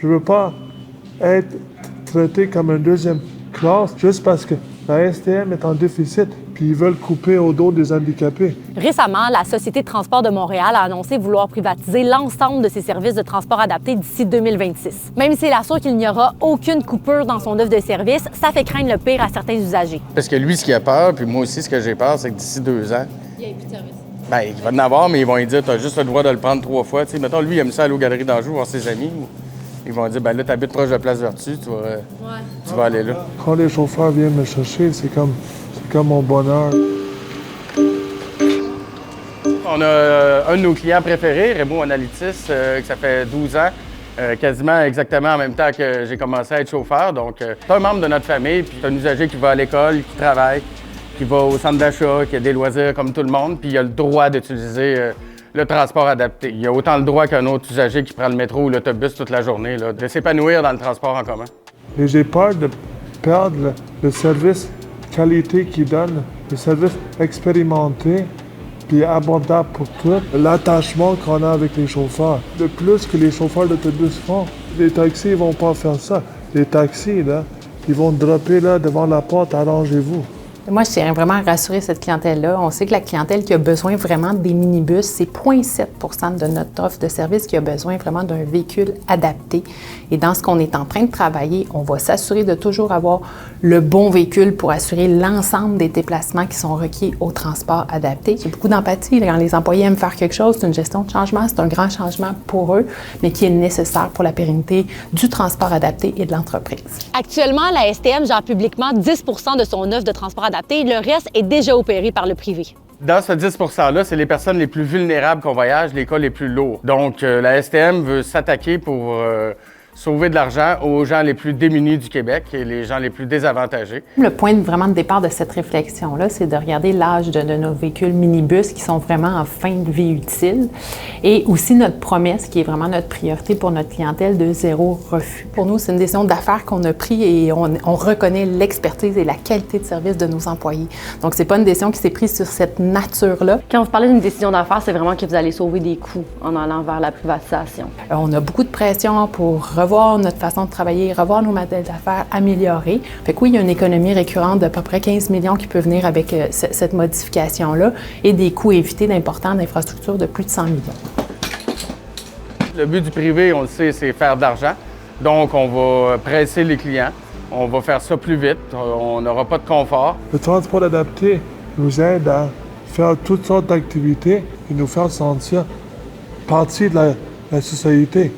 Je veux pas être traité comme un deuxième classe juste parce que la STM est en déficit puis ils veulent couper au dos des handicapés. Récemment, la Société de transport de Montréal a annoncé vouloir privatiser l'ensemble de ses services de transport adaptés d'ici 2026. Même s'il assure qu'il n'y aura aucune coupure dans son offre de service, ça fait craindre le pire à certains usagers. Parce que lui, ce qu'il a peur, puis moi aussi, ce que j'ai peur, c'est que d'ici 2 ans, il n'y a plus de service. Bien, il va en avoir, mais ils vont lui dire, tu as juste le droit de le prendre 3 fois. T'sais, mettons, lui, il aime ça aller aux Galeries d'Anjou voir ses amis. Ils vont dire, ben là, tu habites proche de Place Vertu, tu vas aller là. Quand les chauffeurs viennent me chercher, c'est comme mon bonheur. On a un de nos clients préférés, Remo Analytis, que ça fait 12 ans, quasiment exactement en même temps que j'ai commencé à être chauffeur. Donc, c'est un membre de notre famille, puis c'est un usager qui va à l'école, qui travaille, qui va au centre d'achat, qui a des loisirs comme tout le monde, puis il a le droit d'utiliser le transport adapté. Il a autant le droit qu'un autre usager qui prend le métro ou l'autobus toute la journée, là, de s'épanouir dans le transport en commun. Et j'ai peur de perdre le service qualité qu'ils donnent, le service expérimenté puis abordable pour tous, l'attachement qu'on a avec les chauffeurs. Le plus que les chauffeurs d'autobus font, les taxis ne vont pas faire ça. Les taxis, là, ils vont dropper là, devant la porte, arrangez-vous. Moi, je tiens vraiment à rassurer cette clientèle-là. On sait que la clientèle qui a besoin vraiment des minibus, c'est 0,7 % de notre offre de service qui a besoin vraiment d'un véhicule adapté. Et dans ce qu'on est en train de travailler, on va s'assurer de toujours avoir le bon véhicule pour assurer l'ensemble des déplacements qui sont requis au transport adapté. Il y a beaucoup d'empathie. Quand les employés aiment faire quelque chose, c'est une gestion de changement, c'est un grand changement pour eux, mais qui est nécessaire pour la pérennité du transport adapté et de l'entreprise. Actuellement, la STM gère publiquement 10 % de son offre de transport adapté. Le reste est déjà opéré par le privé. Dans ce 10 %-là, c'est les personnes les plus vulnérables qu'on voyage, les cas les plus lourds. Donc, la STM veut s'attaquer pour sauver de l'argent aux gens les plus démunis du Québec et les gens les plus désavantagés. Le point vraiment de départ de cette réflexion-là, c'est de regarder l'âge de nos véhicules minibus qui sont vraiment en fin de vie utile et aussi notre promesse qui est vraiment notre priorité pour notre clientèle de zéro refus. Pour nous, c'est une décision d'affaires qu'on a prise et on reconnaît l'expertise et la qualité de service de nos employés. Donc, c'est pas une décision qui s'est prise sur cette nature-là. Quand vous parlez d'une décision d'affaires, c'est vraiment que vous allez sauver des coûts en allant vers la privatisation. On a beaucoup de pression pour revoir notre façon de travailler, revoir nos modèles d'affaires, améliorer. Fait que oui, il y a une économie récurrente d'à peu près 15 millions qui peut venir avec cette modification-là et des coûts évités d'importants d'infrastructures de plus de 100 millions. Le but du privé, on le sait, c'est faire de l'argent. Donc, on va presser les clients. On va faire ça plus vite. On n'aura pas de confort. Le transport adapté nous aide à faire toutes sortes d'activités et nous faire sentir partie de la société.